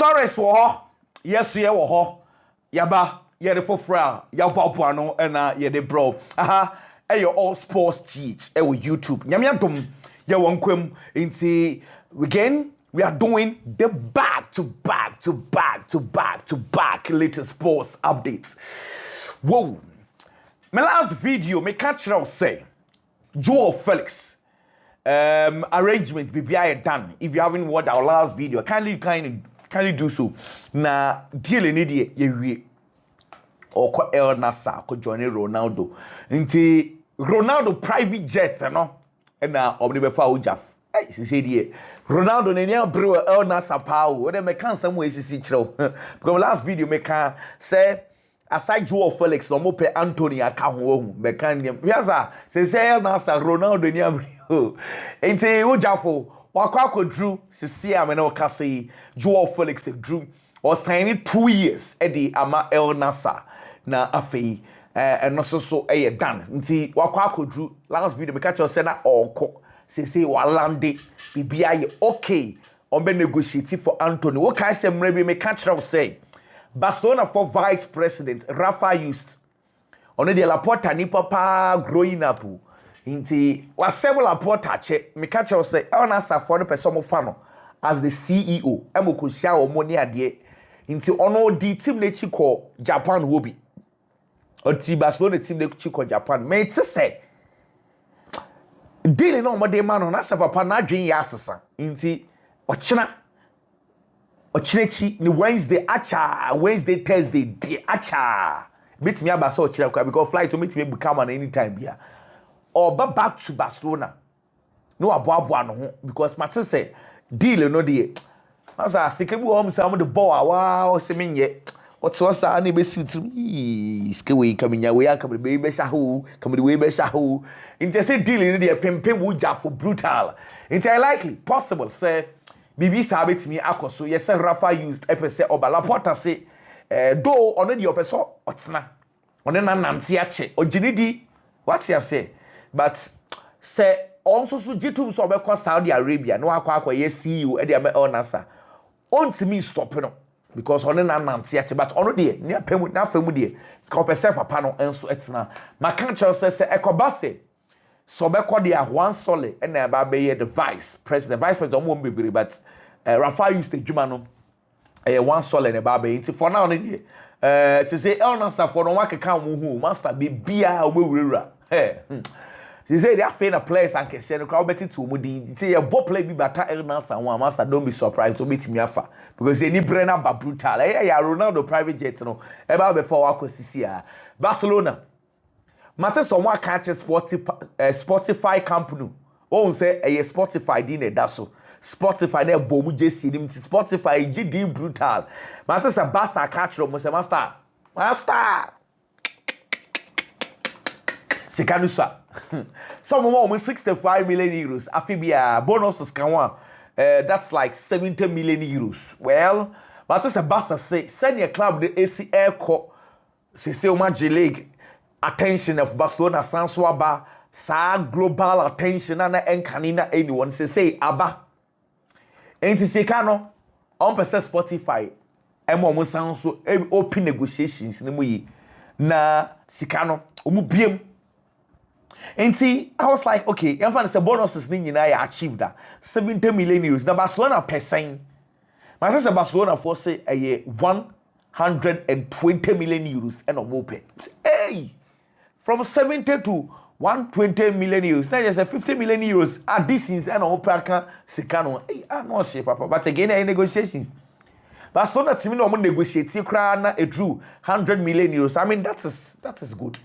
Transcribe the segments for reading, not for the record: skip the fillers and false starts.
stories wo ho yes ye wo ho yaba ye de fofra ya babo no na ye de bro aha e all sports cheat e with YouTube nyame adom ye wonkwam nti we are doing the back to back latest sports updates. Whoa, my last video me catch you say Joe Felix arrangement BBI done. If you haven't watched our last video, kindly do so. Na deal in it ye or El Nassr ko join Ronaldo. Nti Ronaldo private jets no and na obnibefa ujaf. Hey, she Ronaldo nenia brew El Nassr power. What they can some way see chiro. Because last video me can say aside Joe Felix no mo pe Anthony aka ho me kan dem. Biasa say El Nassr Ronaldo nenia brew. Enti ujafo wakwa drew see am na ka say Joe Felix drew or sign 2 years e di ama El Nassr na afei no so done. Nti wakwa drew last video me catch you say na onko say walande bibia okay on be negotiate for Anthony. What can I say maybe me catch you say Barcelona for vice president Rafa used on the Laporta ni papa growing up nti was several Laporta che me catch you say El Nassr for no person mo fa no as the CEO emoko sia o money ade nti ono di team le chi ko Japan hobi oti Barcelona team le chi ko Japan me ti say dealing on my man on Nassr papa na dwen ya asesa nti ochina ni Wednesday Thursday di acha meet me aba so ochira because flight to meet me become an anytime bia or back to Barcelona no aboabo no ho because Martin say deal no dey as sikebu hom say the ball wa se menye what was na be sit skewe kamenya we aka be sha ho kamede we be sha ho inte say deal no dey pempem wuja for brutal inte likely possible say bibi sabet me akoso yes Rafa used epese obala porta say do ono de opeso otena one na nante ache oginidi what you say but say also so jitum so obekọ Saudi Arabia no akwa yes CEO e de El Nassr ontimi stop no because one na nante ache but ono de ne apemu na famu de ka opese papa no enso etena maka cho say ekobase so obekọ de one solid and na ba be the vice president omo mbebere but Rafa used the juma no one solid and ba be nti for now no de say El Nassr for no waka kan mu hu master be bia obewura he say they are fair players and can say no crowd better to mudi say your ball play be better El Nassr one master don't be surprised to meet me afa because any brainer ba brutal ya Ronaldo private jet no e ba before akosisi Barcelona matter someone catch Spotify company oh say Spotify din e da so Spotify na bomu jesi nim Spotify gidi brutal matter say Barca catch mo say master Sikanusa. Some more 65 million euros. Afibia bonuses can one. That's like 70 million euros. Well, but as a Barca say, send your club the AC Air Co. Say Magic League attention of Barcelona Sanswaba, sa global attention and encanina anyone say Abba. Ain't Sikano on Spotify. Emo sound so open negotiations na Sikano umubiem. And see, I was like, okay, you find the bonuses I achieved that 70 million euros. The Barcelona per sign. My friends at Barcelona for say a 120 million euros and a more pay. Hey, from 70 to 120 million euros. Now just a 50 million euros additions and a opera Sikano. Hey, I'm not sure, Papa. But again, I negotiations. Barcelona team no negotiate. A drew 100 million euros. I mean, that is good.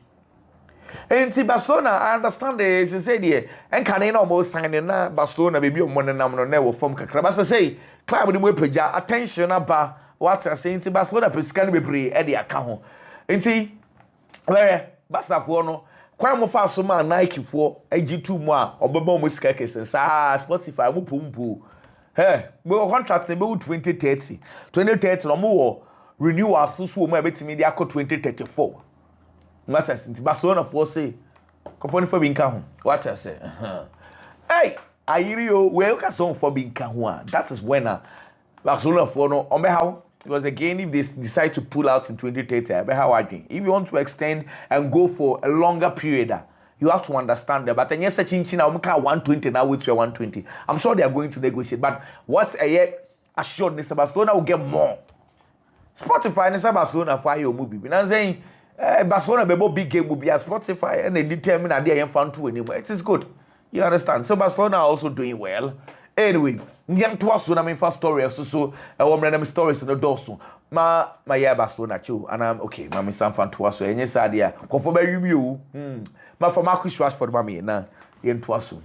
And see Barcelona, I understand they say there, and can almost sign in Barcelona, maybe on one and never form kakra. But I say, club with the attention about what I say. See Barcelona, please can be pre Eddie account. And see, where Barca for no, quite more fast man Nike for AG2 more or Bobo Muskakis and Spotify, Mupumpu. Hey, we will contract about 2030, 2030 or more renewal. So, we bet media 2034. What I say, Barcelona for say, company for being count. What I say, hey, I hear you. Well, song for being count. That is when Barcelona for no on how because again if they decide to pull out in 2030, how again if you want to extend and go for a longer period. You have to understand that, but then yes, such in China, 120 now with 120. I'm sure they are going to negotiate. But what's a year assured Mr. Barcelona will get more. Spotify Mr. Barcelona for your movie. And I'm saying Barcelona be big game will be a Spotify and they determine that they are fun too anyway. It is good. You understand? So Barcelona are also doing well. Anyway, young to us when I'm in first story so I want random stories in the dorsal. My yeah Barcelona too, and I'm okay. My son fan to us so any sad yeah. Go for review. But for Marcus Rashford, mammy, na yen twasu.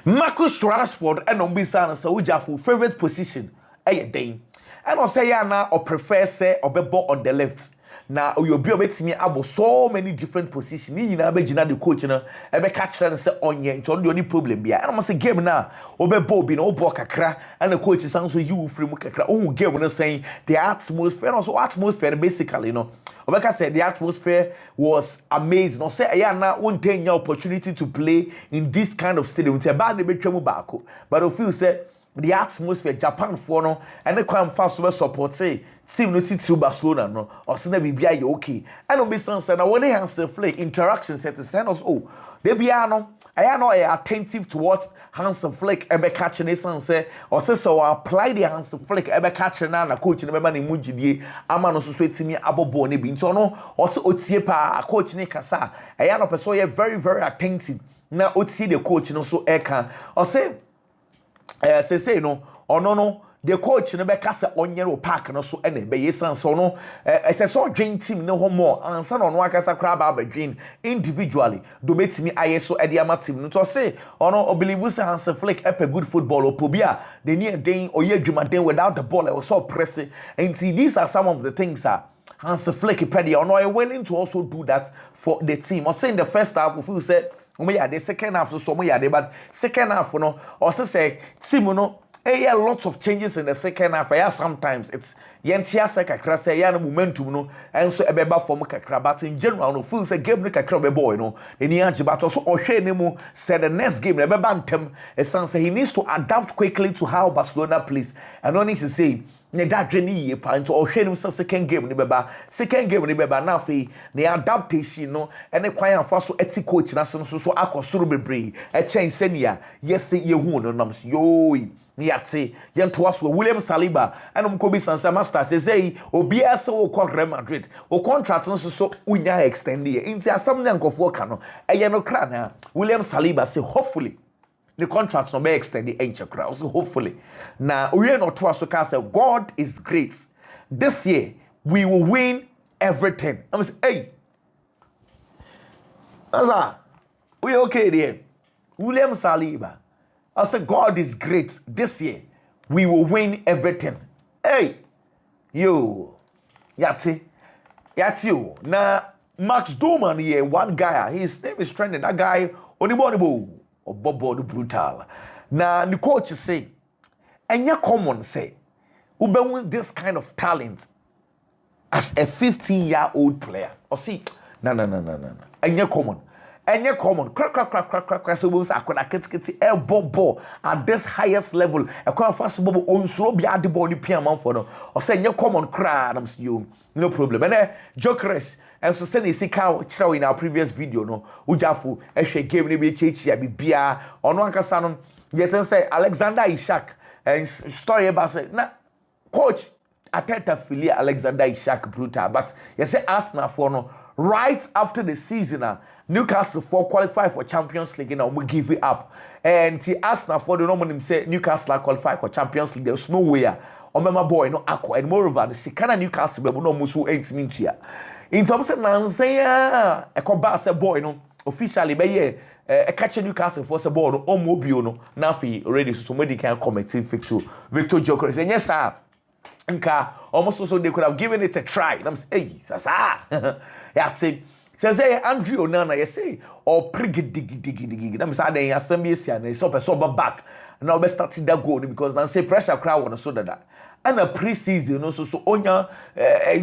Marcus Rashford and on Bissan so Jafu favorite position. A day. And I'll say na or prefer say or be on the left. Now you'll be able to me about so many different positions. You know, be the coach na ebe catch and say on ye. It's only the only problem be. And I'm say game na obe Bobby no obo kakra and the coach is also you free mu kakra. Oh game na saying the atmosphere also atmosphere basically you know. Obeka said the atmosphere was amazing. No say yeah na won't take your opportunity to play in this kind of stadium. It's a bad be twemu baako. But I feel say the atmosphere Japan for no and the crime fast super support say team no to Barcelona no or say be bia you okay. And on be sense na when they answer play interaction set to send us oh they be no I know attentive towards Hansen Flick ebe catching this and say or say so apply the Hansen Flick ebe catching na coach no be man mujidie ama no so etimi abobo ne bi nto no or so otie pa coach ne kasa I know person you very very attentive na otie the coach no so eka or say say no or no the coach no be kasa onyero park no so ene be yesan so no so dream team no more ansa no akasa kra ba dream individually do betimi ayeso e dia team no to say ono believe say Hansen Flick a good football opobia the near den oye adwumaden without the ball was so pressing and see these are some of the things Hansen Flick pedia ono willing to also do that for the team or say in the first half if you say the second half so but second half no or say team no a lots of changes in the second half. Yeah, sometimes it's yentia kakra say ya no momentum no and so ebeba form kakra but in general no feel say game no kakra be boy no eni age but also ohwe ne mu said the next game ebeba ntem it sounds say he needs to adapt quickly to how Barcelona plays and no need to say ne that journey ye pa into ohwe ne second game ni beba na fe ne adaptation no and the kwan afa so eti coach na so akosoro bebre e chen senia yes ye hu no nam yo Yati, Yantuas, William Saliba, and Umkobi Sansa Master says, Obia so called Real Madrid, or contract so unya extend the into some young of workano, a yano crana. William Saliba say, hopefully, the contract no be extend the ancient crowd, so hopefully. Now, we are not to say, God is great. This year, we will win everything. I'm saying, hey, that's we okay there. William Saliba. I said, God is great. This year, we will win everything. Hey, yo, yati, yo. Now, Max Dowman here, one guy, his name is trending. That guy, Onibonibo, or Bobo the Brutal. Now, the coach say, and you're common say, who with this kind of talent as a 15-year-old player. Or see, no. And you're common. And you're common, crack, so we say, I could elbow at this highest level. I can't fast bubble on so be at the body piano for no. Or say, you're common, cry, you, no problem. And jokers, and so send a sick cow in our previous video, no, Ujafu, she gave me a chichi, be beer, or no, Casanon, yet say Alexander Isak, and story about say, nah, coach, I tell to Philia Alexander Isak brutal, but you say, Arsenal for no, right after the season, Newcastle for qualify for Champions League, and we give it up. And the Arsenal for the normal say Newcastle qualify for Champions League. There's no way. Or my boy no aqua and moreover the Sikana Newcastle but no musu 8 minutes here. In some sense, Nanzaya a combat boy no officially by a catch Newcastle for the ball no mobile no nafi already so somebody can comment fixture Victor Jokers and yes sir. Nka almost so they could have given it a try. And I'm saying, hey, sasa. Yeah, say. Say Andrew Onana, you say, or diggy. I'm saying, assembly, and it's up a sober back. Now, we're starting that goal because now say pressure crowd on so that and a pre-season also so onya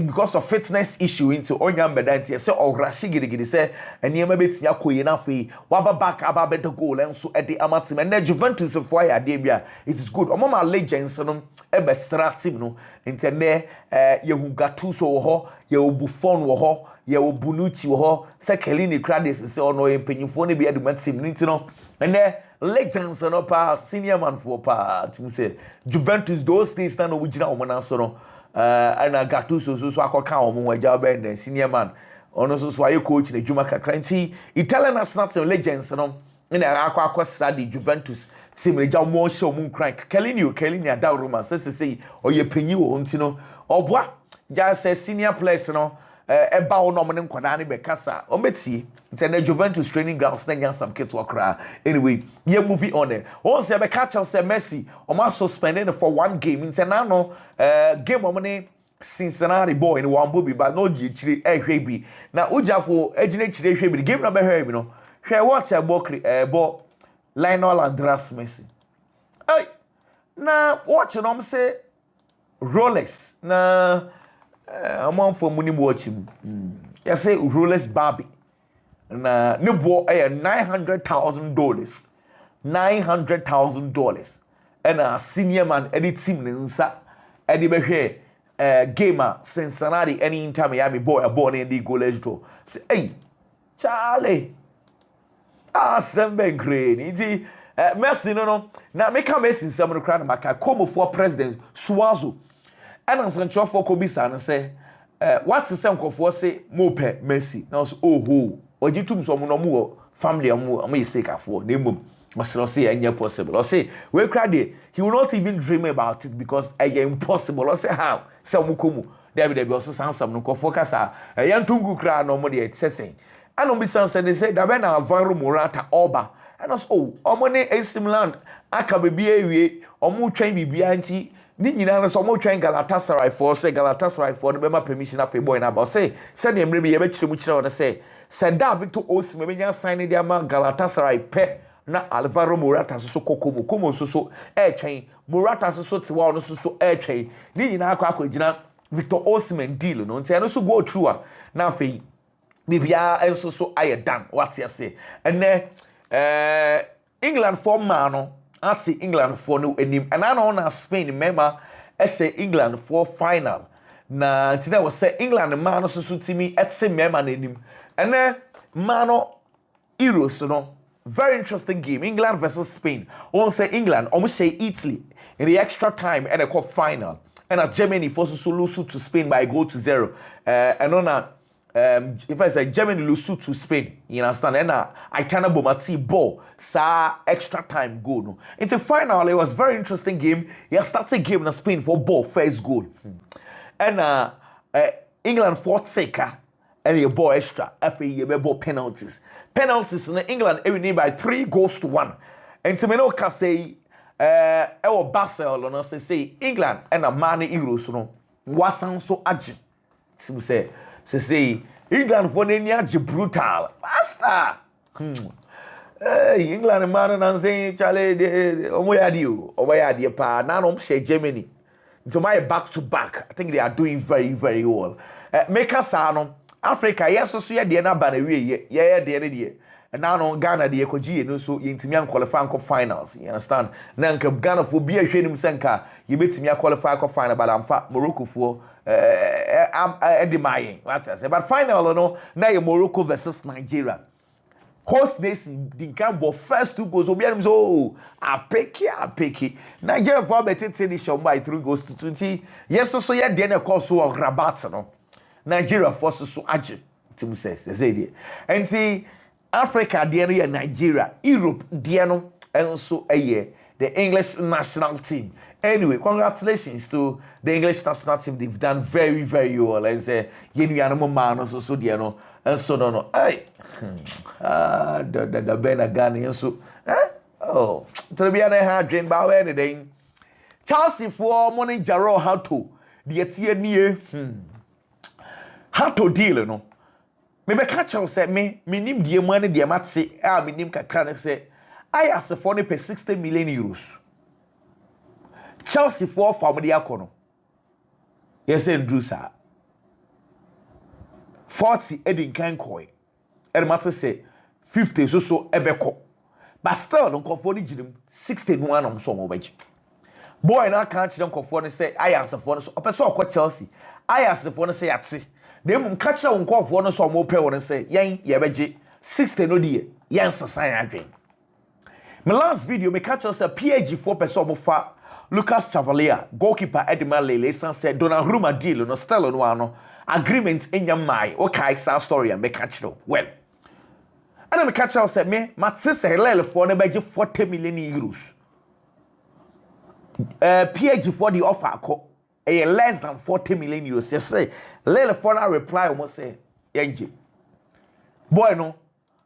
because of fitness issue into onya mbeda say or rashigidi say and niema betimi akoye na fe waba back aba better goal and so at the amatim and Juventus for ya dey bia it is good omo ma legends no e be stratim no inte ne yehu Gattuso wo ho ye Buffon wo ho ye Bonucci wo ho se Kellini Crades se ono empanyimfo ne bia de team nti no and legends no pa senior man for pa team say Juventus those days na no wujina omo na so no and Gattuso so akoka omo waja be senior man ono so aye coach na djuma kakra nti Italian national team legends no na akwa di Juventus team eja mo show mo crank Kellini adawroma say oye panyi wo nti no obwa ja say senior players no eba wo no mo ne nkoda ne be kasa o meti nti na Juventus training grounds na nya some kids wakra anyway ye movie on it on say be catch us say Messi o ma suspended for one game nti na no game o mo ne Cincinnati boy in one bobby but no chire ehwe bi na ujafo ejine chire ehwe bi game na be hwe bi no hwe watch ball Lionel Andres Messi hey na watch no say Rolex na among for money watching you say Rolex Barbie na ne bo $900,000 $900,000 and a senior man any team nsa edi be hwe gamer Cincinnati any Inter Miami boy a born in the goalless draw say hey Charlie sembe green iti Messi no na make Messi some no crowd maka come for president Suazo and an sancho for kobisa and say what is some for say mo pe Messi now so oh ojitum so mo no mo family mo yiseka for na mum must say any possible or say we crowd he will not even dream about it because again impossible or say how say mo komu there be also some no focus yantungu crowd no mo dey say and on bisan say they say da be na Alvaro Morata Oba and us omo ne AC Milan aka bebia ewie omo twan bibia nti ni nyina no so omo twan Galatasaray for say Galatasaray for the be permission afi boy na ba say de emre bi ye be kire mu kire o say da Victor Osimhen be nya sign de ama Galatasaray pe na Alvaro Morata so kokomo so twan Morata so te wa no so twan ni nyina akwa gina Victor Osimhen deal no nti no so go through na afi bibia enso so aye dan what you say and England for mano at England for no enim and I know na Spain remember say England for final na tina was say England mano so timi at say member enim and mano Euros no very interesting game England versus Spain on say England almost say Italy in the extra time and a cup final and Germany forces to lose to Spain by 0-0 and on if I say Germany lose to Spain, you understand? And I cannot bomati ball, sa extra time goal. No. Into final, it was very interesting game. You started game in Spain for ball first goal, and England fought seeker and your ball extra. After you ball penalties in England every day by 3-1. And to me no can say, Barcelona say England and a man Euros no wasn't so urgent. So say England for the brutal master. England man and saying Charlie omoyadi pa now say Germany. So my back to back. I think they are doing very very well. Make us Africa yes so ya de na ba na wie ye de and now no Ghana de ekoji no so yintimi qualify for finals. You understand? Na nka Ghana for bi ahwenim senka ye betimi qualify for final but amfa Morocco for Edimaye, what I say, but final no, now Morocco versus Nigeria. Host nation, the game first 2 goals. Obianim so, I pick it. Nigeria for better tension by 3 goals to 20. Yes, so yeah, then a course of Rabat no. Nigeria forces so agile. Tim says, say and see Africa, the Nigeria, Europe, Diano, and so a year. The English national team. Anyway, congratulations to the English national team. They've done very, very well. And say, Yeni animal man also so diano and so no. Hey, the Ben Agani and so. Oh, to be on a hard dream about anything. Chelsea for money Jaro how to the tier near. How to deal, no. Maybe catch us say me nim the money the mat say, me nim kakran say. I asked for 60 million euros. Chelsea for family akono. Yes, and Drew sir. 40 Edding can coy. And matter say 50 so ebeko. But still, don't conform him 61 on some wage. Boy, and I can't them conform and say, I answer for us. A person called Chelsea. I asked the phone and say, at they won't catch on call for one or more pay and say, Yang, Yabaji, 60 no dear, Yang Society. My last video, me catch us a PAG 4% for Lucas Chavalier, goalkeeper Edmar Lele, said Donnarumma deal no Stella no agreement in your mind. Okay, sad story and me catch it. Well, and I catch us said me, my sister Lele for the budget 40 million euros. PAG for the offer a less than 40 million euros. Yes, say Lele for na reply almost say, Yanji. Boy no.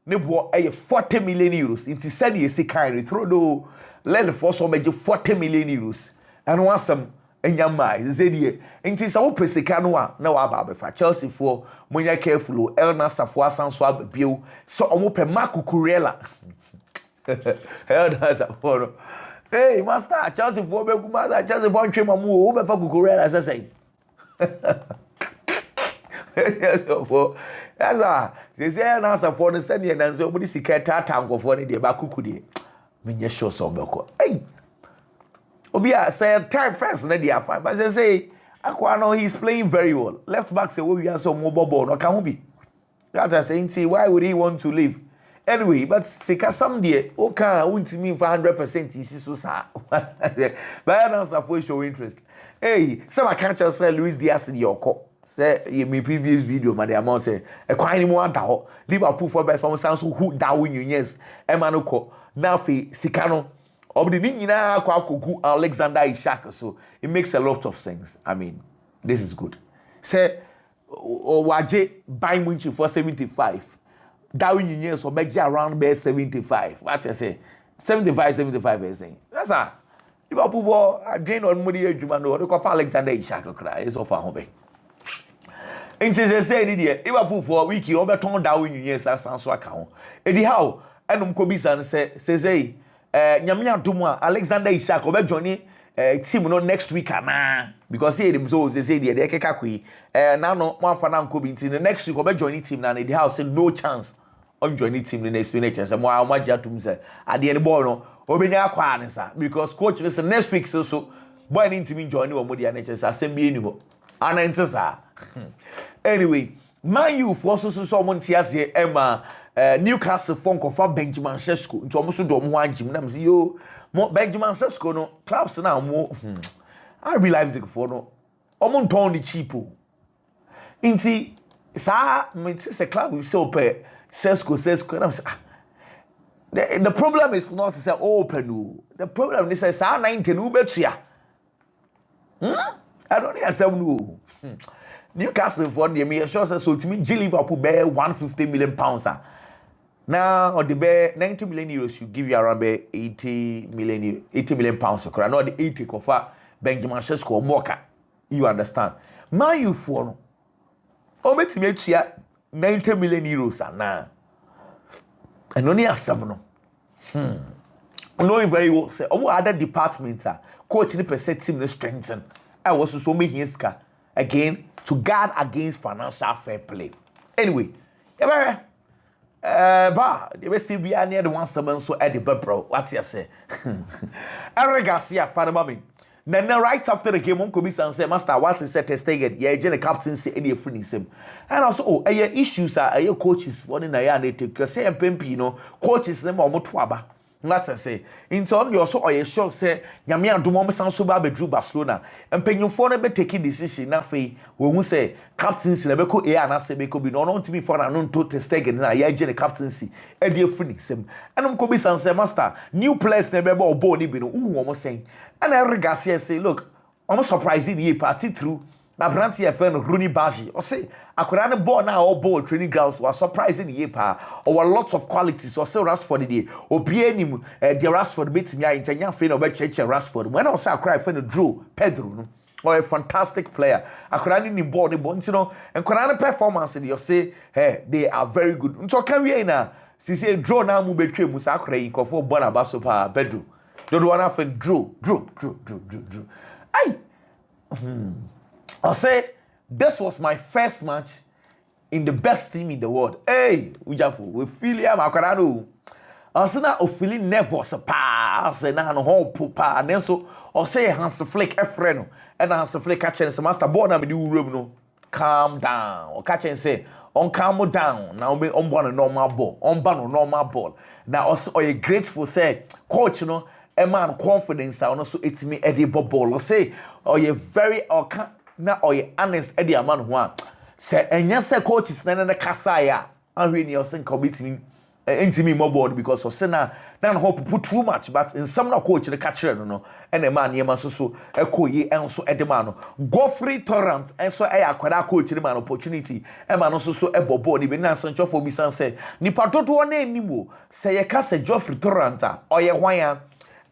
Ne bo 40 million euros. Inti said ye see kind through do Lele for so make 40 million euros. And want some enyama. Said ye. Inti sa wo pesika no a na wa ba befa Chelsea for monya careful El Nassr for asanso abio so omo pe Marco Cucurella. El Nassr for hey master Chelsea for be master Chelsea for ntwe mamu o be fa Cucurella say. That's all. They say Nassr for the send and so nobody see tata tango for the ba Cucu de. Me just show so beko. Hey. Obia say time first na dia fine. But say Akwa no he's playing very well. Left back say we are so mobile ball no can be. That I saying why would he want to leave? Anyway, but sika some day okay won't mean for 100% is so sa. But Nassr for show interest. Hey, some I can't just say Luis Diaz in your call. Say in my previous video, my dear say a quite more that Liverpool for best some sounds who Darwin Nunez, Emanoko, Nafi, Sikano, or the Nina Cucu, Alexander Isak. So it makes a lot of sense. I mean, this is good. Say Waje buy Munchi for 75. Darwin Nunez or make around best 75. What I say? 75 is saying. That's a Liverpool I gain on money Jumano, the Cofa Alexander Isak cry is off our home. Inti se say ni de Liverpool for week you obeton Darwin Nunez asanso aka ho anyhow enum ko bisa ne say nyame adom a Alexander Isak obejoin team no next week ana because say dem so say de keka kwi na no mo afa na nko bi nti next week obejoin team na the house say no chance on join team the next week say mo amaja tum say ade ne ball no obenya akwa ne sa because coach say next week so boy ni team join wo mo dia ne say asem bi eni ho ana ntisa. Anyway, Man U for so Montias Emma Newcastle Funk of Benjamin Sesko into almost do more gym. Yo, more Benjamin Sesko no clubs now more. I realize it for no. Omon pound the cheapo. Inti sa it's a club we so pay Sesko. The problem is not to say open. The problem is say 90 no better. I don't hear some no. Newcastle for the me sure so to me Liverpool bear 150 million pounds. Now or the bear 90 million euros you give you around 80 million pounds. Not the 80 for Benjamin Sesko or Moka. You understand? Man you for no. Bet me to 90 million euros now. And only a seven. Knowing very well say other departments coach ni percent team no strengthen. I was so making iska again to guard against financial fair play. Anyway, you still be near the 1-7 so at the bro. What you say? Eric Garcia, Father Mommy. Then right after the game, Uncle Bisa and say, Master, what is set Stegen? Yeah, the captain say any free him. And also, your issues are your coaches for the Naya take your say and Pempino, coaches them or Motwaba. Let's say, in turn, you also are sure say, Yamia Dumom Sansuba bedrew Barcelona, and Penyon for never taking decision. Nothing when we say captaincy, Nebeko Air and Asebeko be known to me for an unknown to Stegen, and I the captaincy, and dear Phoenix him. And Unkobis and say, Master, new players never or body been almost saying. And Eric Garcia say, look, I'm surprised ye party through. Na branti FN Rooney Baji or say akurane ball now all ball training grounds was surprising ye pa or lots of qualities or say Rashford the obie nim the Rashford betimi ya intenya fe na obecheche Rashford when I say akura FN Drew Pedro no or a fantastic player akurane ni ball the ball ntino akurane performance you say hey they are very good nto kan we na si say draw na mu betwe mu sa akura inkofo ball na baso pa Pedro do one FN Drew ai I'll say this was my first match in the best team in the world. Hey, Ujafu, we feel ya makarano. I say na ofili nervous pa. I say na no hope pa. And then so I say Hans Flick a friend, and Hans Flick catch and say master board na me do room no. Calm down. Or catch and say on calm down. Now me on one normal ball. On ban normal ball. Now also are you grateful say coach you know a man confidence I also it's me Eddie ball. Or say or you very or can na or you honest Eddie a man who say and yes coach is na na kasa ya. And when you say committing into me more board because of na hope put too much but in some coach the catcher no and a man yema so e koyi enso e de man Godfrey Torrent enso e akwada coach the man opportunity e man so e bobo ni be na sancho for bi san say ni patoto na enimo say ye ka say Godfrey Torrent or ye hwan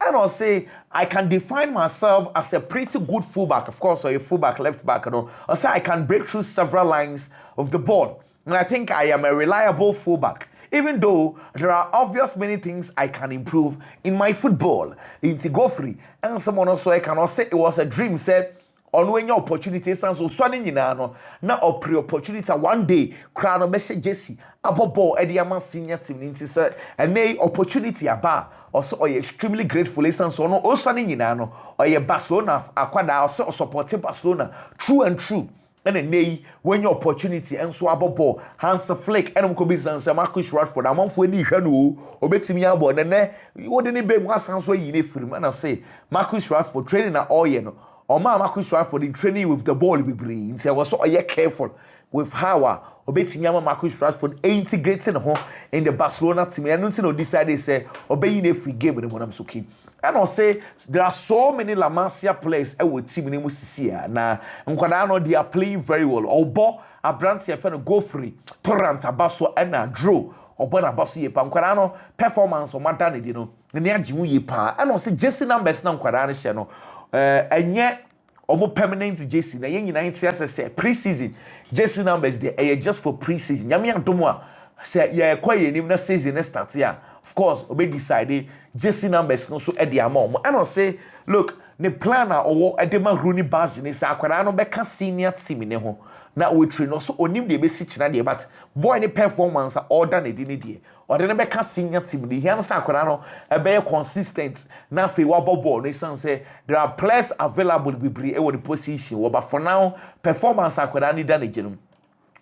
and I'll say I can define myself as a pretty good fullback, of course, or a fullback, left back, you know. I'll say I can break through several lines of the ball. And I think I am a reliable fullback. Even though there are obvious many things I can improve in my football. It's Godfrey. And someone also I cannot say it was a dream, said on when your opportunities and so swanning in ano na pre opportunity one day crown message Jesse about ball Ediaman senior team into say and may opportunity about also are extremely grateful and so no swanning in ano or your Barcelona aquada also supporting Barcelona true and true. And then nay when your opportunity and so about ball Hans Flick and business and Marcus Rashford among for any hano or betting abo and then you wouldn't be one sounds way you film and I say Marcus Rashford training at all you know. Or Marcus Rashford in training with the ball we bring. So I was so careful with how obeying Marcus Rashford integrating home in the Barcelona team. And nothing decided say obeying a free game with them when I'm so keen. And I'll say there are so many La Masia players with team in Musisia. Now and they are playing very well. Obo Abrantia fan go free. Torrent Abaso and a draw. Obo Abaso yepa. Nkwano performance or madani you know. Nenia jimu yepa. And I'll say Jesse numbers na Nkwadano channel. And yet, almost permanent Jesse. Na yen United say pre-season Jesse numbers there. Just for pre-season. Yami Antomwa say yeah, quite a na season start yeah. Of course, we decided Jesse numbers no so at the amount. And I say, look, the planner or Edema Rooney Basin is Aquarano Becca senior team in home. Now we train also onim the basic channel, but boy any performance are done it in it. Or the Becca senior team, the understand Aquarano a very consistent. Now for ball, they say there are players available to be able to position. But for now, performance Aquarani done it.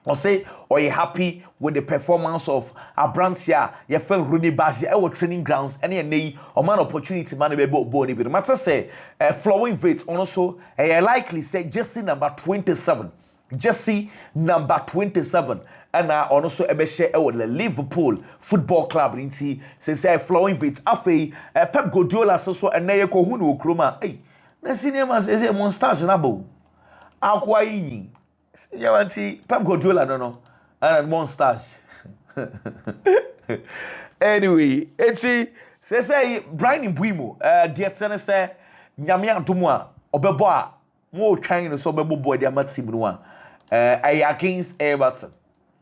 Or say, or you happy with the performance of Abrantia, your friend Rooney Baji, our training grounds, any nay, or man opportunity man be body. But matter say, flowing weight also, I likely say Jesse number 27. Jesse number 27. And I also share the Liverpool Football Club in T. Say flowing weight. Afe, Pep Guardiola so and Naya Kohunu Kroma. Hey, the cinema is a monster nabo. Aquai. Yawanti Pep Guardiola no and monsters. Anyway, eti say Brian Mbuimo dear tene say nyame adomwa obebo a mo twan no so bebo boy dia matim no against Everton.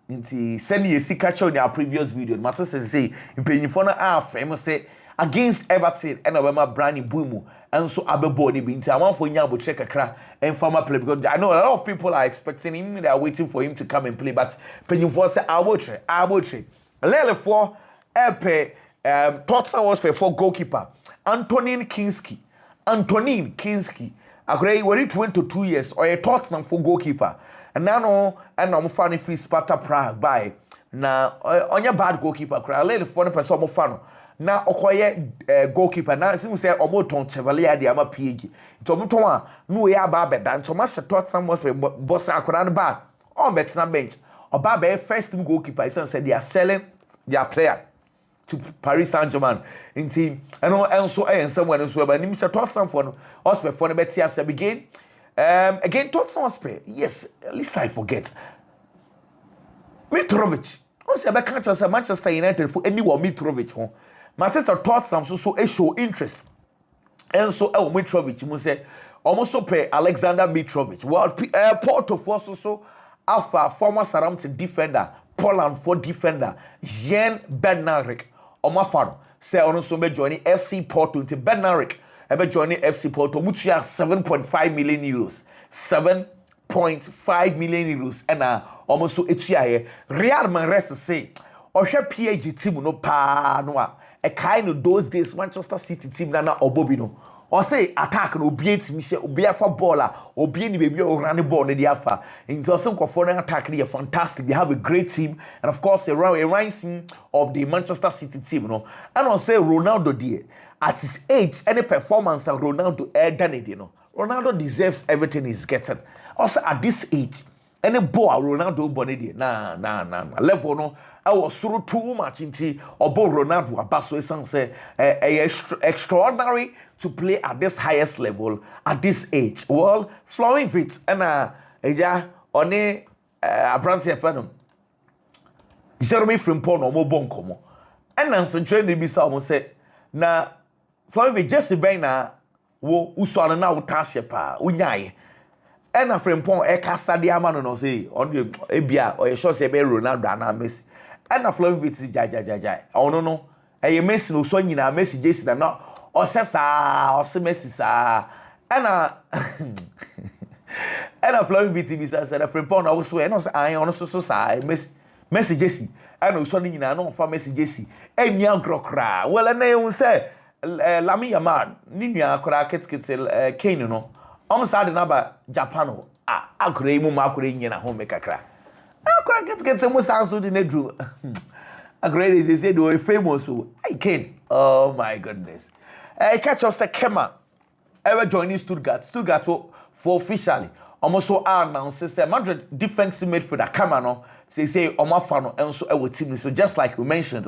Nti send ye sika cho in our previous video matter say impanyifo no afem say against Everton and obema Brian Mbuimo and so abebo ni bi nti amanfo nya abo check kakra and farmer play because I know a lot of people are expecting him, they are waiting for him to come and play, but pennyfo say I will trade lele for epe Tottenham was for goalkeeper Antonin Kinski agree were it 22 years or a Tottenham for goalkeeper and now and I'm funny free Sparta Prague by now on your bad goalkeeper cry lele for the person mo fan na okoye goalkeeper na simu say omoton Chevalier de ama PG tomoton a no ya ba beda ntoma se Tottenham was boss akora no ba on bet na bench oba be first team goalkeeper is said they are selling their player to Paris Saint-Germain in team and also and someone else but nim se Tottenham for no Osper for no bet here again Tottenham Osper yes at least I forget Mitrovic on say be catch Manchester United for anyone Mitrovic ho Manchester Tottenham so show interest. And so Mitrovic mu say almost so pay Alexander Mitrovic. Well Porto for so Alpha former Southampton defender, Poland for defender, Jean Bednarik. Omafaro say also be joining FC Porto into Bednarik. Be joining FC Porto mutua 7.5 million euros. 1.5 million euros and almost so etuaye Real Madrid say ohwe PSG team no pa no a kind of those days Manchester City team na obobi no or say attack no obi antimi hye obi afa ball obi ni baby o run ball na dey afa into some foreign attack they are fantastic. They have a great team and of course a rising of the Manchester City team no and on say Ronaldo there at his age any performance that Ronaldo done it, you know Ronaldo deserves everything he's getting. Also at this age any ball Ronaldo bonedi na level no I was through too much into obo Ronaldo abaso say extraordinary to play at this highest level at this age. Well, flowing fit and eja one abranti efadom Jeremy Frimpong no mo bonkomo and nansen train dey bisa omo say na flowing fit just be na wo usuano na wo tashe pa unyaye and na Frimpong e kasa de ama no say on the ebia or sure say be Ronaldo na Messi and na flowing fit jai ono no e Messi no so nyina Messi jesi na no Osesa ose Messi sa and flowing VTV said a friend pon also and also I on so sa Messi Jesse and also nyina no fa Messi Jesse enya grokra well na you say Lami Yamal ni nua akora ketkete Kane no sa de na ba Japan o akora mu ma akora nyina ho me kakra akora ketkete mu sa so de na dru akora is say do famous o Kane, oh my goodness. Catch us a Kema ever joining Stuttgart for officially almost so announced say Madrid defensive midfielder Camano say Omafano and so our team so just like we mentioned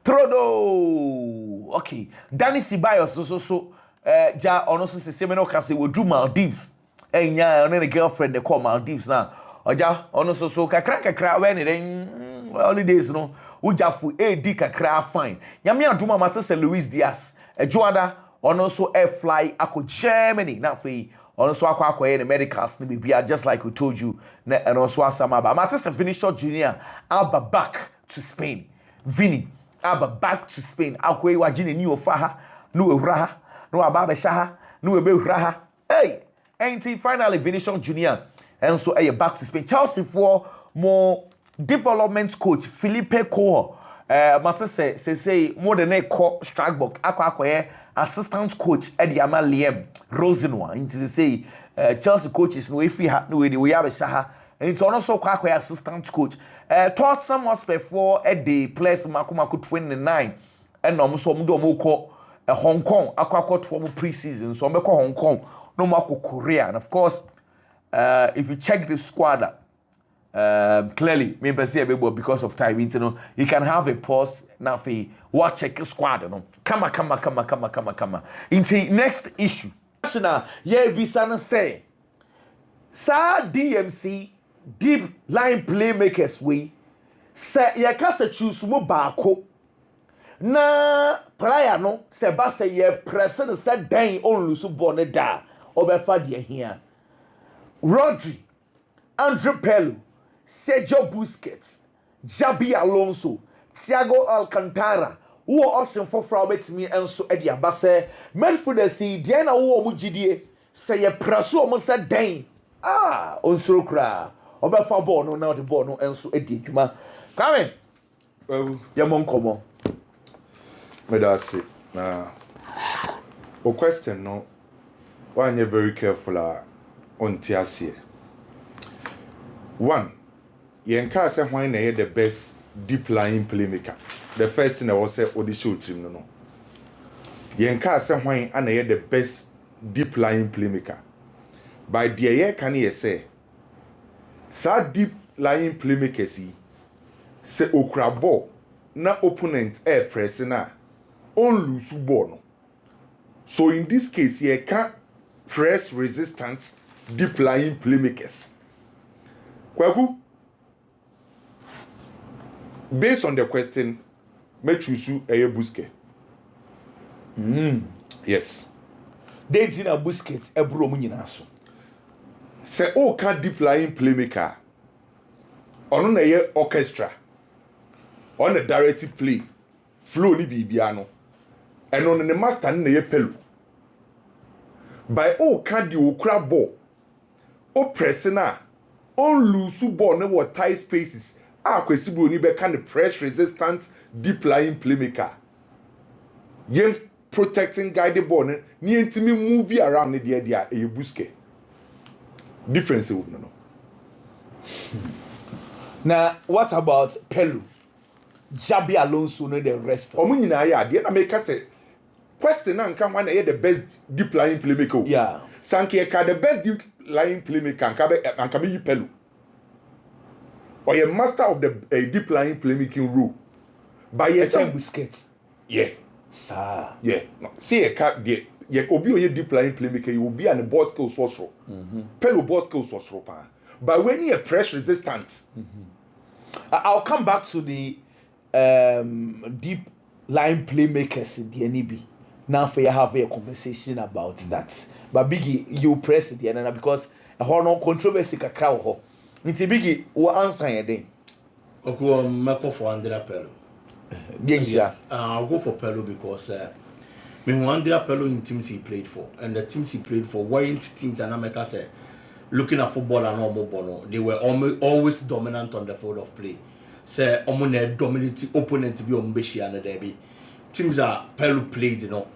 Trodo okay Danny Ceballos so ja ono so say me no can say we do Maldives enya on a girlfriend they call Maldives now oja ono so kakra when then holidays no ujafu AD kakra fine nyame aduma mate say Luis Diaz Joada on also air fly ako Germany not free on also akwa in the medicals ni bibia just like we told you and also asama ba Matisse Vinicius Junior Alba back to Spain Vini Alba back to Spain akwa wajine ni ofaha no ewraha no ababa shaha no ebewraha hey ain't finally Vinicius Junior and so back to Spain Chelsea for more development coach Felipe Coutinho Matisse say more than a strike box akwa assistant coach Ediama Liam Rosenwa into say Chelsea coaches no if we have no we have a shaha and also akwa assistant coach Tottenham Hotspur for at the place Makumako 29 and almost call Hong Kong akwa for pre-season so we call Hong Kong no more Korea and of course if you check the squad clearly maybe say because of time you can have a pause now for watch check squad come into next issue now bisana say sa DMC deep line playmakers we say you can choose mo baako na player no se ba say ye press no say dan on lose ball ne da obefa de here Rodri Andre Pello Sergio Busquets, Jabi Alonso, Thiago Alcantara, who are option for Fraumet me and so Eddie Abbase, midfielder see Diana who mujidie, say a praso almost said dang. On so cry. Oba for ball no now the ball no and so Eddie Juma. Come in. Yamon come. But that's it. O question no. Why you're very careful on Tiasie. One. Yenka say why na the best deep lying playmaker. The first thing I was say the show team no. Yenka say why na the best deep lying playmaker. By the year can you say sa deep lying playmaker say okra ball na opponent air press na on lose ball no. So in this case you can press resistant deep lying playmakers. Kwaku based on the question, me choose a Busquets. Yes. They did a Busquets a bro muninaso. Say oh can deep lying playmaker. On a orchestra. On a directed play. Flow ni bibiano. And on the master ni pelu. By oh can the okra ball. o press na on lose ball na what tight spaces Kwesi Bruni be kind of press resistant deep lying playmaker yen protecting guided ball ni entimi move around the dia e buske difference would no. Now what about Pelu? Jabi Alonso no the rest. Omo nyina ya de na make say question na nka one the best deep lying playmaker. Yeah. Sanke ka the best deep lying playmaker nka be Pelu. Or a master of the deep lying playmaking rule. By your Some Busquets. Yeah. Sir. Yeah. No. See a cat there. Yeah, obi oye deep lying playmaker, you will be an ball skill sorcerer. Pelu ball skill sorcerer. But when you are press resistant. I'll come back to the deep line playmakers in the NEB. Now for you have a conversation about that. But Biggie, you press it and because a horn controversy kakra ho. Nti Biggie, what answer you then? I'll go for Andrea Pelu. Yes, I'll go for Pelu because Andrea Pelu in teams he played for, and the teams he played for weren't teams and America say looking at football and normal bono. They were always dominant on the field of play. Say omune dominating opponent to be Ombeshi and Derby. Teams that Pelu played, you know.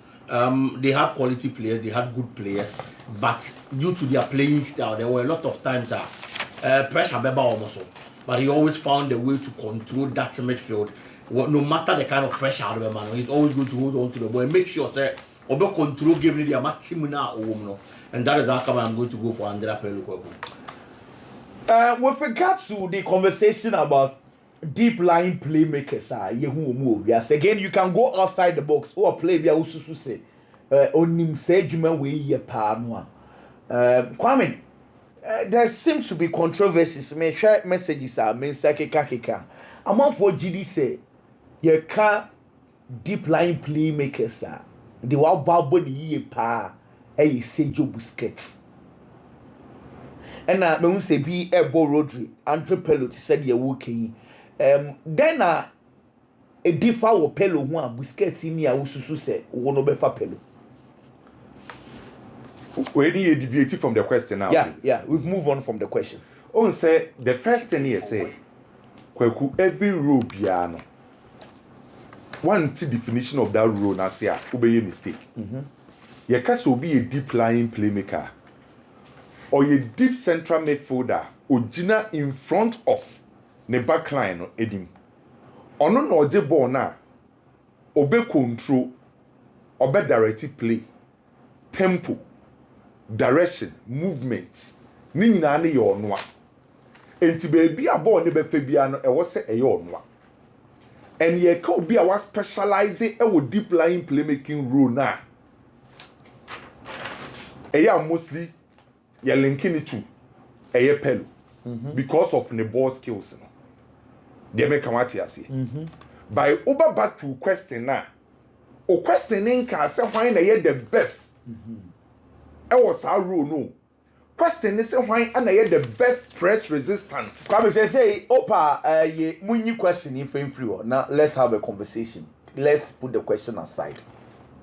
They had quality players, they had good players, but due to their playing style, there were a lot of times pressure beba almost. But he always found a way to control that midfield. No matter the kind of pressure out of the man, he's always going to hold on to the ball and make sure that Obo control game the maximum now, and that is how come I'm going to go for Andrea Pelu. With regard to the conversation about deep line playmakers, yes, again you can go outside the box or play via ususu say onim say juma we ye pa no Kwame, there seems to be controversies. Me share messages are me say keka among for GD say ye can deep line playmakers are the wa babo ni ye pa e Sergio Busquets and me say bi Ebo Rodri Andre Pelu said ye working then a differ wo Pelu ho a Busquets ni a ususu say wo no be fa Pelu. We need to deviate from the question now. Yeah, we've moved on from the question. On say the first thing you say Kwaku every rule biano. One definition of that rule na say obey mistake. You can be a deep lying playmaker or a deep central midfielder original in front of the back line or edim. Ono no je ball na obey control obey directed play tempo direction movement ni nyina ne yo onwa enti baby a ball ne be fa bia no e wo se e yo onwa and ye ka obi a was specializing e wo deep line playmaking role na e ya mostly ye linking it to e ye Pelu because of the ball skills no dey make am ati ase by over back to question na o questioning ka say why na ye the best I was our rule no. Question is why and I the best press resistance. Kwame say opa ye munyi question if free. Now let's have a conversation. Let's put the question aside.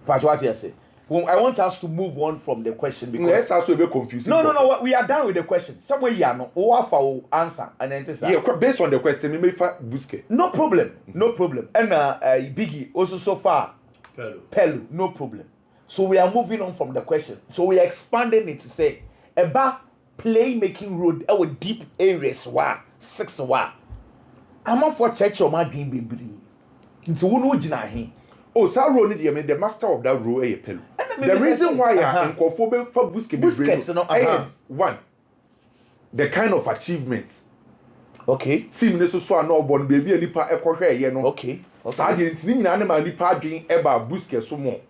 But what you say? Well, I want us to move on from the question because let's also be confusing. No. We are done with the question. Somewhere you are no. Owa answer and then say. Yeah, based on the question, we may Busquets. No problem. And Biggie also so far. Pelu, no problem. So we are moving on from the question. So we are expanding it to say about playmaking road our deep areas wa 6 wa. I'm for church or my dream baby. Into one gina he. Oh, Saro need the master of that role a Pelu. The reason why I am conformable for Busquets one, the kind of achievements. Okay. Team neso so no born baby ani pa ekohwe ye no. Okay. Sadia ntini nyina na ma ni pa adwen eba Busquets so mo.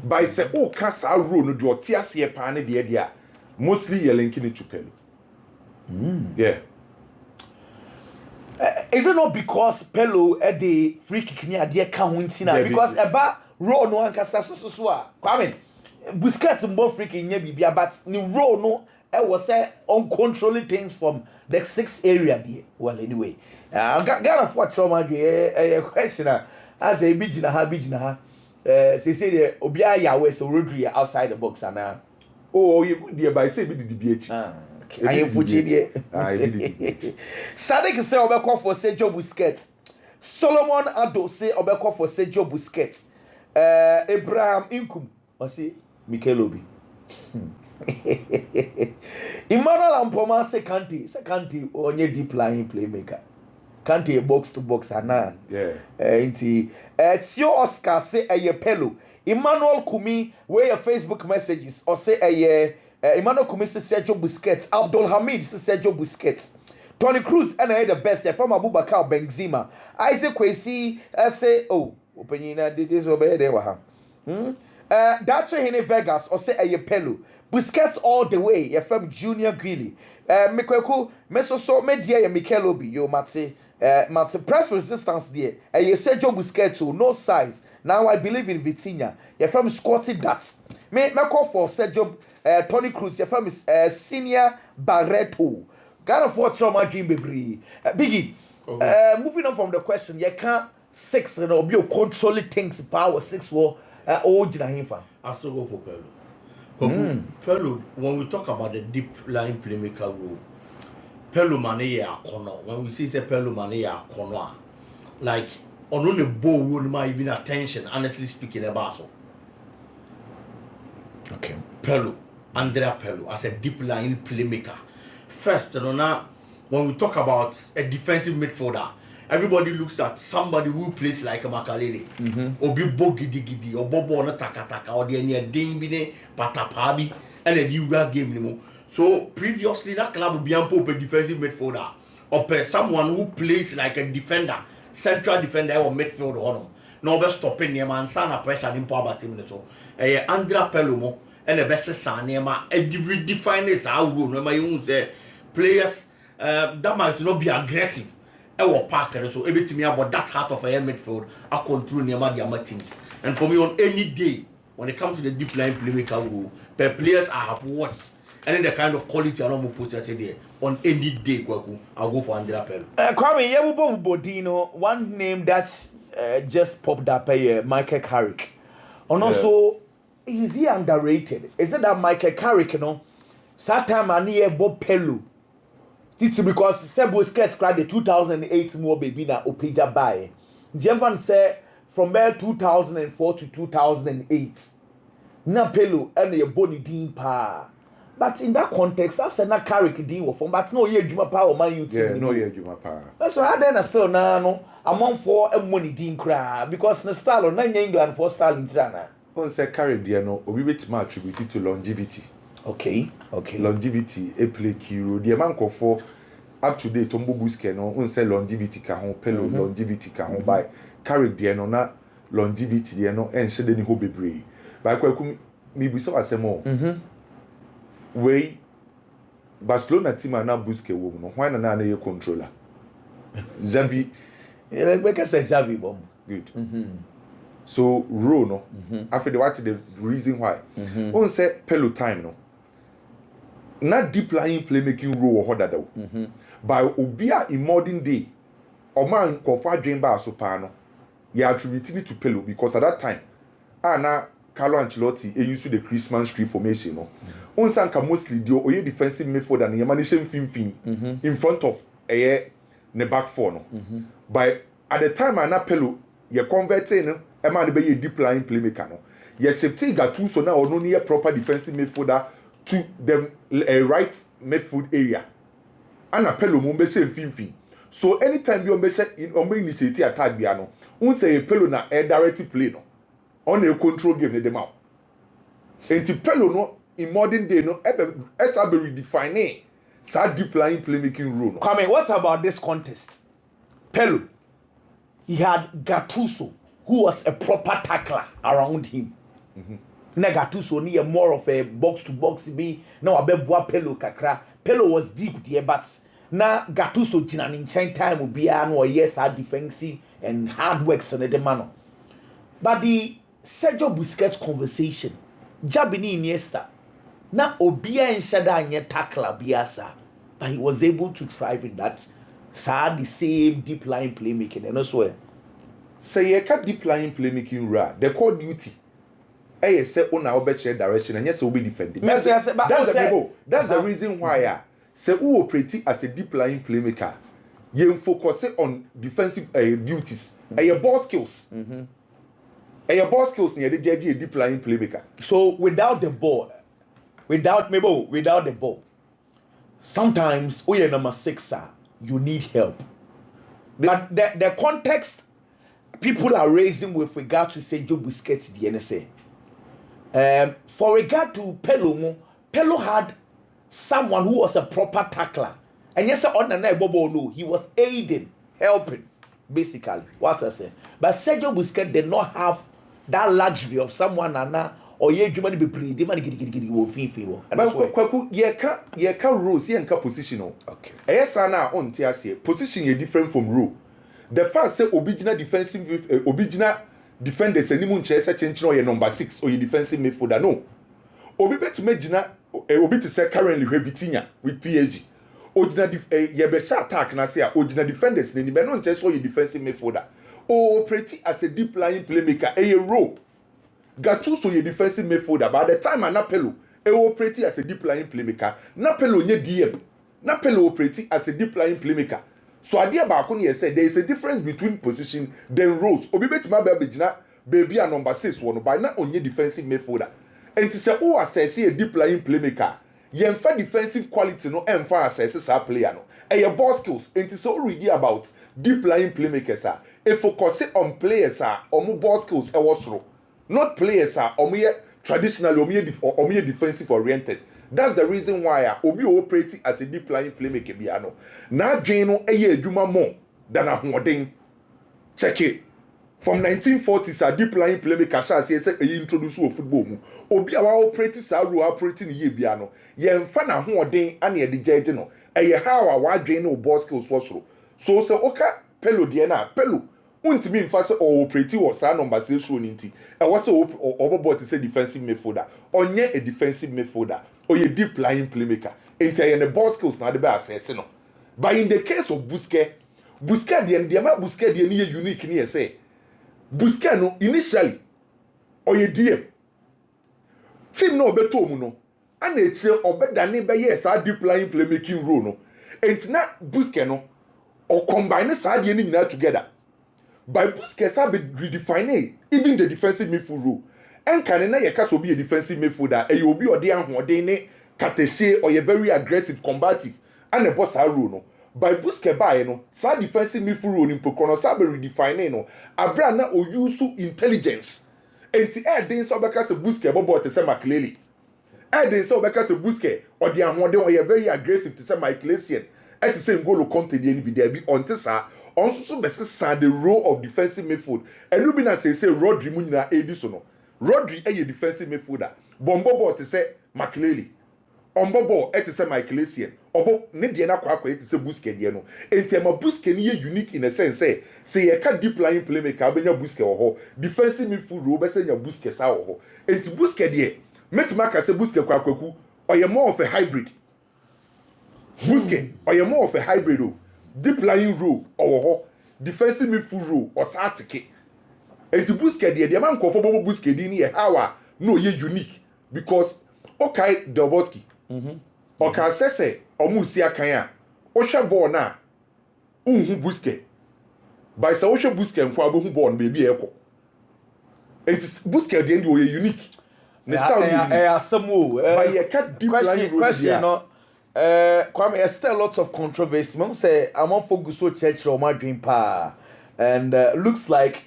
By say oh kasa role no do tiase pa ne de dia mostly ye linking it to Pelu. Yeah. Is it not because Pelu at the free kick near dear Countina? Because about row no ankasa so a Kwame Busquets mbo free kick nya bibia but ni row no I was say uncontrolled things from the 6 area there. Well anyway, got what so much a question as a bijina ha say the obia ya we so Rodri outside the box and oh you good there by say be the DBH. I am Fuchini. I did. Sadik say Obeko for Sergio Busquets. Solomon Ado say Obeko for Sergio Busquets. Abraham Inkum. I say Mikel Obi. Emmanuel Ampoma say Kante onye deep lying playmaker. Kante box to box ana. Yeah. Tio Oscar say Pelo. Emmanuel Kumi where your Facebook messages or say Emmanuel Kumi say Sergio Busquets. Abdul Hamid say Sergio Busquets. Tony Cruz and the best from Abubakar Benzema. Isaac Kwesi say openina this over there wa. That's Hene Vegas or say Pelo. Busquets all the way. You're from Junior Greeley. Mekweku meso so media ya Mikel Obi yo mate press resistance there. Sergio Busquets no size. Now I believe in Vitinha. You're from Scotty that. Me call for Sergio Tony Cruz. You're from Senior Barreto. Ghana for trauma dream baby. Biggie. Moving on from the question, you can't 6 and be controlling things power 6 for old Jinahinfa. I still go for Pelo. Pelo, when we talk about the deep line playmaker role, Pelo mane ya corner. When we see the Pelo mane ya corner, like on the ball wouldn't mind even attention, honestly speaking about so. Okay. Pelo, Andrea Pelo as a deep line playmaker. First, now when we talk about a defensive midfielder, everybody looks at somebody who plays like a Makalele, or be gidi or bobo na taka or the near Dimbine, Patapabi, and a new game anymore. So previously that club would be a defensive midfielder or someone who plays like a defender, central defender or midfield on. No best stopping near man, sana pressure in power team. So Andrea Pelumo and the best son near my define this our rule. No, my own say players that might not be aggressive. Parker, so everything about that heart of a midfield, I control near my teams. And for me, on any day, when it comes to the deep line playmaker rule, the players I have watched, and then the kind of quality I don't put there, on any day, I'll go for Andrea Pelo. Kwame, Yabubo Bodino, one name that's just popped up here, Michael Carrick. And also, is he underrated? Is it that Michael Carrick, you know, Satam and here Bob Pelo? It's because Sebo Skets cried the 2008 more baby na Opeja by. Jevan said from there 2004 to 2008. Na Pelo and a body dean pa. But in that context, that's a Carrick deal from but no year Juma Power man you yeah, no year Juma Power. That's why then I still no among 4 and money dean cry because the style of 9 England for style in China. On say Carrick there no we bit more attributed to longevity. Okay. Longevity a play key the man call for up to date Tombo Busquets no on say longevity ka ho Pelo longevity ka ho by Carrick there no na longevity there no en shede ni ho bebre by kwaku mi bi so asemo we Barcelona team na Busquets wo no why na ye controller Xavi make us say Xavi bomb good so row no after the what the reason why on say Pelo time no not deep lying playmaking role or that by obia in modern day or man kofa dream ba so pa no you attribute it to Pelo because at that time na Carlo Ancelotti used to the Christmas tree formation no on sanka mostly the oye defensive midfielder and Yamanishim fin in front of ne back four no by at the time na Pelo you converting no e man be deep lying playmaker no you shifting Gattuso now or no near proper defensive midfielder to the right midfield area. And a Pelo mo be say fin. So anytime you be in on initiate attack biano, un say Pelo na direct play no. On a control game ne dem out. Enti Pelo no in modern day no esa be redefine sa deep line playmaking role no. Kwame, what about this contest? Pelo, he had Gattuso, who was a proper tackler around him. Gattuso ni more of a box to box be now abeboa Pelo kakra. Pelo was deep there, but na Gattuso jina ni nchen time will be no yes hard defensive and hard works in the man. But the Sergio Busquets conversation, Jabini Iniesta, na obia enshada anye tackler biasa, but he was able to thrive in that. The same deep line playmaking and also say you can deep line playmaking ra the core duty. Say on our better direction and yes will be defending. That's the reason why say who operate as a deep lying playmaker, you focus on defensive duties, your ball skills. Your ball skills near the judge a deep lying playmaker. So without the ball, without the ball, sometimes when you're number 6, you need help. But the context people are raising with regard to Sergio Busquets, the NSA. For regard to Pelo had someone who was a proper tackler. And yes, on the night, Bobo, no, he was aiding, helping, basically. What I say. But Sergio Busquets did not have that luxury of someone or ye do money be breed, money get. But Kwaku, ye can rules, ye can positional. Okay. Yes, Anna on TSA. Position is different from rule. The first say original defensive original defenders and Nimun Chesa change or your number 6 or your defensive midfielder. No. Obi bet to Medina Obi to say currently Vitinha with PSG. Original ye be attack na say original defenders ni be no chesa or your defensive midfielder. Oh, pretty as a deep lying playmaker, a rope. Gattuso your defensive midfielder. By the time Napelo, operate as a deep lying playmaker. Napelo nye DM. Napelo operate as a deep lying playmaker. So idea back on here said there is a difference between position then roles. Obi bet ma baby a number 6 one by not on your defensive midfielder. And to say oh assess a deep lying playmaker. Ye enfa defensive quality no enfa assess a player no. And your ball skills and to say already about deep lying playmakers if focus on players or more ball skills e was through. Not players or more traditionally or more defensive oriented. That's the reason why Obi operating as a deep lying playmaker biano. Now Jano eye juma more than a hoarding. Check it. From 1940s a deep lying playmaker shall say introduce football. Obi our operating sa ru operating ye biano. Ye mfa na hoarding and ye the judge no. Eye how our Jano ball skills was through. So oka pelo diana pelo. Untimi mfa se operating was sa number 6 show ninti. I was overboard to say defensive midfielder. Onye a defensive midfielder. Or a deep lying playmaker. And the ball skills now the best assess no. But in the case of Busquets the amount Busquets the unique near say. Busquets no initially or a DM. Team no beto mu no. And it's or better than yes our deep lying playmaking role no. And now Busquets no or combine side any together. By Busquets have redefined even the defensive midfield role. And can na yeka so be a defensive midfielder and you will be or there hoden kateche or you very aggressive combative and a boss rule no. By Busquets by no sa defensive midfield role in pokono sa be redefine no abra na o use intelligence. Enti den so beka se Busquets bobo te se Makelele. Den so beka se Busquets or there hoden or you very aggressive to say Michaelesian. Et to say ngolo conte dey be there be until sa also be say the role of defensive midfield. And you be na say Rodri mu nyina ediso no. Rodri a defensive midfielder. Bombo to say Makelele. Ombobo to say Michaelesian. Obo ne de na kwa to say Busquets de no. Enti ma Busquets ni unique in a sense say ye ka deep lying playmaker be nya Busquets ho. Defensive midfield ro be say nya Busquets a ho. Enti Busquets de metima ka say Busquets kwa kwaku or ye more of a hybrid. Busquets or ye more of a hybrid o. Deep lying role or ho. Defensive midfield role or satike. And to Busquets, the man for Busquets in here, how no ye unique because okay, Delboski. Okay, say or Musia Kaya, Osha born na Busquets. By Saosha Busquets, who born baby echo. And Busquets, the end you unique. Question, no. Kwame, there's still lots of controversy. Mom say I'm on focus so church or my dream pa, and looks like.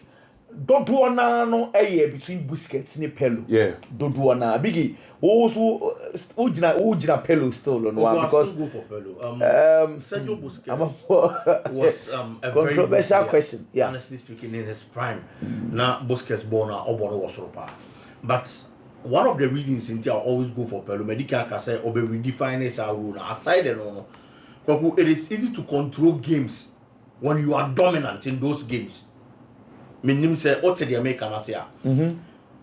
Doduana no between Busquets and Pelo. Yeah. Doduana biggie. Also, Ujina Pelo still on one because go for Pelo. Sergio Busquets was a controversial very question. Yeah. Honestly speaking, in his prime, now Busquets born or born was Ropa. But one of the reasons I always go for Pelo, Medica can say or redefine his rule aside and no. It is easy to control games when you are dominant in those games. Minim say what the American say.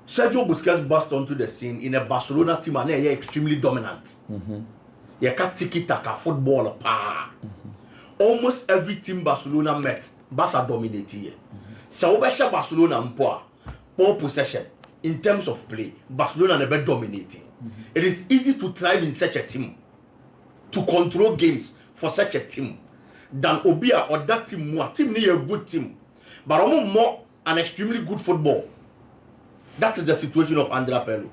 Sergio Busquets burst onto the scene in a Barcelona team and they are extremely dominant. You can tiki-taka football pa. Almost every team Barcelona met, Barca dominated here. So Barcelona mpoa, ball possession in terms of play, Barcelona never dominating. It is easy to thrive in such a team. to control games for such a team than Obia or that team more. Team need a good team, but more an extremely good football. That is the situation of Andrea Pirlo.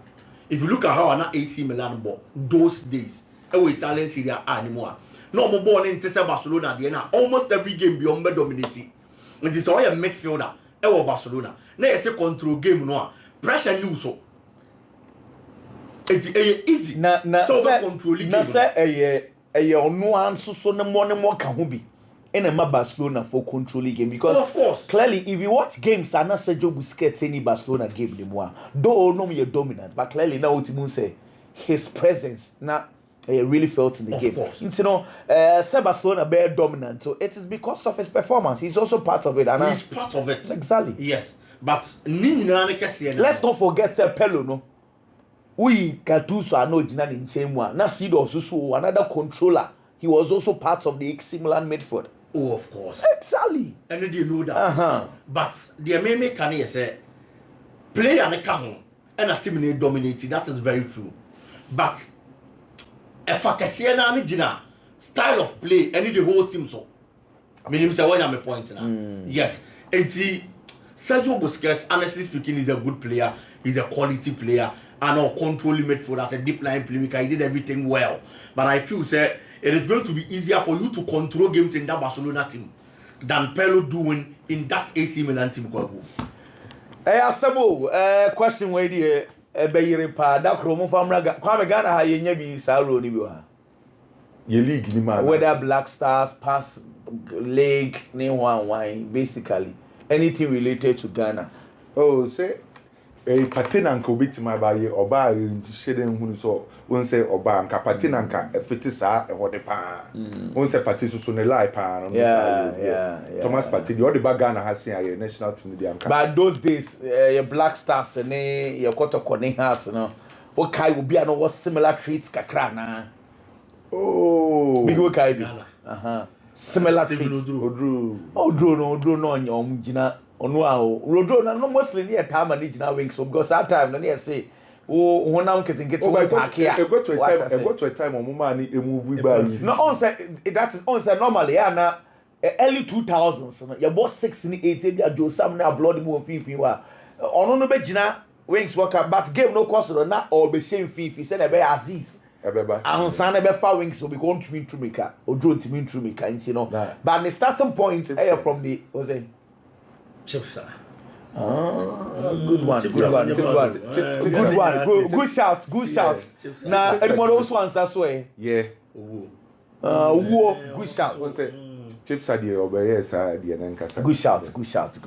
If you look at how an AC Milan ball those days, Italian Serie A anymore. No more ball in Barcelona. Almost every game beyond dominating. And it's all a midfielder. Barcelona. Now it's a control game. No pressure new so. It's easy. So controlling. Nassr no answer so no more can be. In a Barcelona for controlling game because of course clearly if you watch games and Nassr Joe Busquets any Barcelona game anymore. Though no me dominant, but clearly now what you say his presence now really felt in the game. You know, Barcelona be dominant, so it is because of his performance. He's also part of it. And he's part of it. Exactly. Yes, but let's not forget Pirlo, no. We Gattuso are no Jinan in Chemwa. Now see also another controller. He was also part of the AC Milan midfield. Oh, of course. Exactly. And you know that. But the Meme can say play and a cajon and a team dominated. That is very true. But if I can see an style of play, I need the whole team so. I mean, you say what I'm a point now. Yes. And see, Sergio Busquets, honestly speaking, is a good player. He's a quality player. And our controlling midfielder as a deep line playmaker. He did everything well. But I feel say it is going to be easier for you to control games in that Barcelona team than Pirlo doing in that AC Milan team. Asabo, question where the Bayere pa da kromo famra Kwame Ghana ha yenya bi saro ni bi wa. Ye league ni man. Whether Black Stars, pass league, ni wine, basically anything related to Ghana. Oh, say patina nka obitima ba ye oba shede nhunu so won say oba nka patina nka efiti sa ehode pa won say pati so ne lie pa no Yeah. Thomas Partey the ba Ghana has here national team dia nka But those days your Black Stars ne your Kotoko ne has no o kai obi an was similar traits kakra na oh big we kai bi similar traits Odru no onyom gina onu aho Rodro na no mostly near time and gina wings so because that time na near say oh honam ketinket we park here I got to a time on mama ni move by no on say that is on say normally na early 2000s no your boss 6 ni 8 bia Jo Sam na blood mu ofin wa ono no be gina wings work but game no cost na or be shame fifi say na be Aziz ebeba ansa na be fa wings so be go ntumi ntrumika odro ntumi ntrumika nti no but the starting point from the was it Chipsa. Good one. Good shout. Now, anyone also answer so yeah. Good shout. Chipsa the obey yes, the nankasa. Good shout.